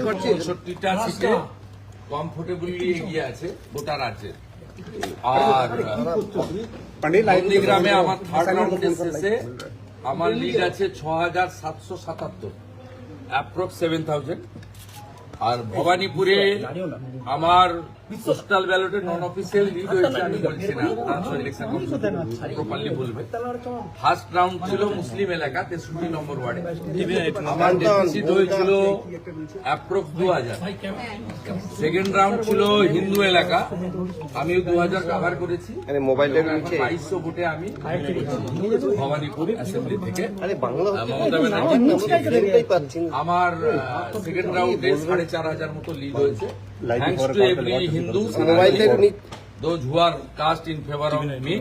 65টা সিটে কমফোর্টেবলি এগিয়ে আছে গোটা রাজ্যে। আর নন্দীগ্রামে আমার থার্ড রাউন্ডের শেষে আমার লিড আছে 6777, অ্যাপ্রক্স 7000। আর ভবানীপুরে আমার পোস্টাল ব্যালটে নন অফিসিয়াল লিড হয়েছে, আমি বলছি না, প্রপারলি বলবে। ফার্স্ট রাউন্ড ছিল মুসলিম এলাকা 63 নম্বর ওয়ার্ডে, আমার ডেফিসিট হয়েছিল অ্যাপ্রক্স 2000। সেকেন্ড রাউন্ড ছিল হিন্দু এলাকা, আমিও 2000 কভার করেছি। 2200 ভোটে আমি ভবানীপুর অ্যাসেম্বলি থেকে মমতা ব্যানার্জি। আমার সেকেন্ড রাউন্ডে 4500 মতো লিড হয়েছে, thanks to every Hindu those who are cast in favor of me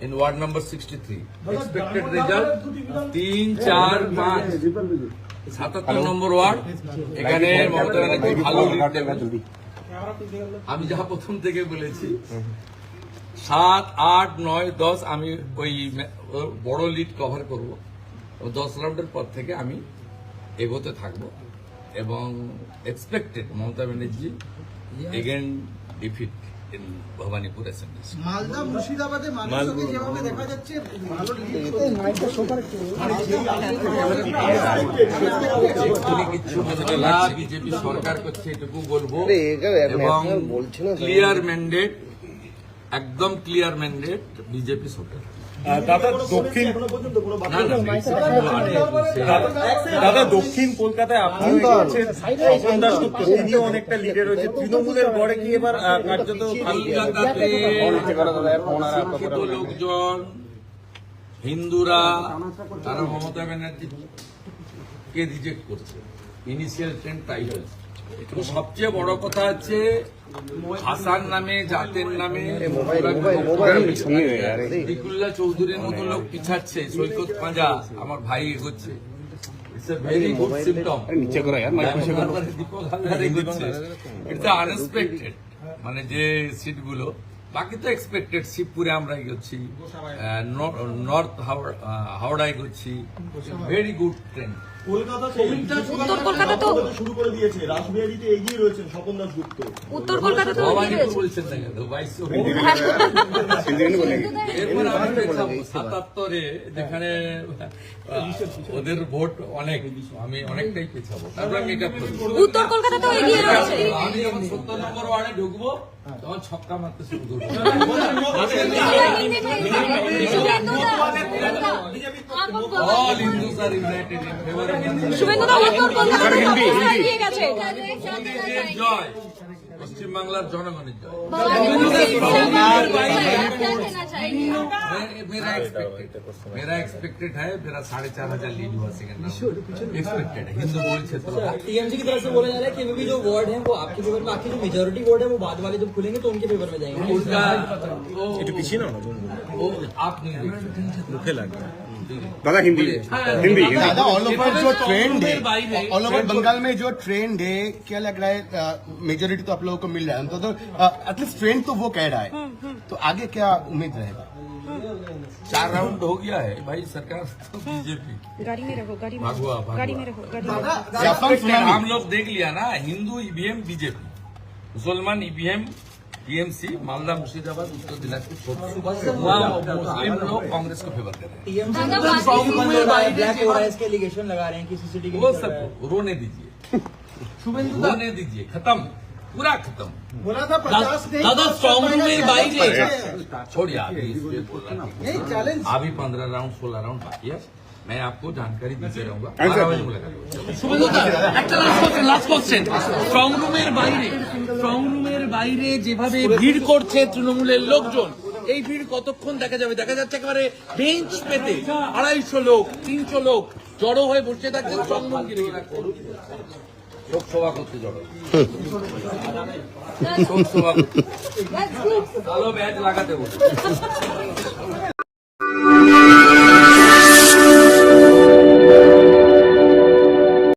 in ward number 63. Expected result 3, 4, 5, 77 number word. এখানে মমতা ব্যানার্জি ভালো লিড দেবেন, আমি যা প্রথম থেকে বলেছি। 7, 8, 9, 10 আমি ওই বড় লিড কভার করব। 10 রাউন্ডের পর থেকে আমি এগোতে থাকবো এবং expected Mamata Banerjee again defeat in Bhabanipur assembly. Malda মুর্শিদাবাদে মানুষকে যেভাবে দেখা যাচ্ছে কিছু বিজেপি সরকার করছে এটুকু বলবো, এবং ক্লিয়ার ম্যান্ডেট, একদম ক্লিয়ার ম্যান্ডেট বিজেপি সরকার। দাদা দক্ষিণ কলকাতায় আপনি স্বপন দাশগুপ্ত, তিনিও অনেকটা লিডে রয়েছে তৃণমূলের গড়ে কি এবার কার্যত শিক্ষিত লোকজন, হিন্দুরা, তারা মমতা ব্যানার্জিকে রিজেক্ট করছে। ইনিশিয়াল ট্রেন্ড তাই হয়েছে। সবচেয়ে বড় কথা হচ্ছে হাসান নামে, জাতের নামে দিকুল্লা চৌধুরীর মতো লোক পিছাচ্ছে, সৈকত পাঁজা আমার ভাই এগোচ্ছে। It's a very good symptom. Dipak Haldar এগোচ্ছে, ইটস আনএক্সপেক্টেড। মানে যে সিটগুলো, বাকি তো এক্সপেক্টেড। শিবপুরে আমরা এগোচ্ছি, নর্থ হাওড়া এগোচ্ছি, ভেরি গুড ট্রেন্ড। উত্তর কলকাতা তো শুরু করে দিয়েছে, রাসবিহারীতে এগিয়ে রয়েছেন স্বপন দাশগুপ্ত। উত্তর কলকাতা তো বলছেন না কেন 77-এ যেখানে ওদের ভোট অনেক, আমি অনেকটাই পেছাবো, তারপর আমি এটা উত্তর কলকাতা তো এগিয়ে রয়েছে। আমি যখন 70 নম্বর ওয়ার্ডে ঢুকবো তখন ছক্কা মারতে শুরু করবো। All Hindus are united in favor of Hindu. শুভেন্দুদা উত্তর কলকাতা এগিয়ে গেছে। মোদীজির জয়, পশ্চিম বাংলার জনগণের জয়। मेरा एक्सपेक्टेड है, मेरा 4500 लीड हुआ सेकंड एक्सपेक्टेड है। हिंदू बोल क्षेत्र टीएमसी की तरफ से बोला जा रहा है कि अभी जो वार्ड है वो आपके फेवर में, आपकी जो मेजोरिटी वार्ड है वो बाद वाले जब खुलेंगे तो उनके फेवर में जाएंगे। उनका वो आप नहीं मुखे लगा दादा हिंदी दादा ऑल ओवर जो ट्रेंड है, ऑल ओवर बंगाल में जो ट्रेंड है, क्या लग रहा है मेजोरिटी तो आप लोगों को मिल रहा है, तो एटलीस्ट ट्रेंड तो वो कह रहा है, तो आगे क्या उम्मीद रहेगा? 4 राउंड हो गया है भाई, सरकार तो बीजेपी। गाड़ी में रहो, गाड़ी में भागवा, भागवा। गाड़ी में रहो, गाड़ी में रहो। हम लोग देख लिया ना, हिंदू ईवीएम बीजेपी, मुसलमान ईवीएम टीएमसी, मालदा मुर्शिदाबाद उत्तर दिनाजपुर, मुस्लिम लोग कांग्रेस को फेवर कर रहे हैं। ब्लैक हो रहा है, इसके एलिगेशन लगा रहे हैं कि सीसीटीवी वो सब रोने दीजिए, रोने दीजिए, खत्म, पूरा खत्म। बोला था 50 दादा स्ट्रॉन्ग रूम में बाइक है, छोड़िए आप अभी 15 राउंड 16 राउंड बाकी है, मैं आपको जानकारी देते रहूंगा। 12 बजे मुलाकात লাস্ট কোশ্চেন, স্ট্রং রুমের বাইরে যেভাবে ভিড় করছে তৃণমূলের লোকজন, এই ভিড় কতক্ষণ দেখা যাবে? দেখা যাচ্ছে একেবারে বেঞ্চ পেতে 250 লোক 300 লোক জড়ো হয়ে বসে থাকছে স্ট্রং রুম ঘিরে। শোক সভা করতে জড়ো, শোক সভা ভালো ব্যাচ লাগাতে বলুন।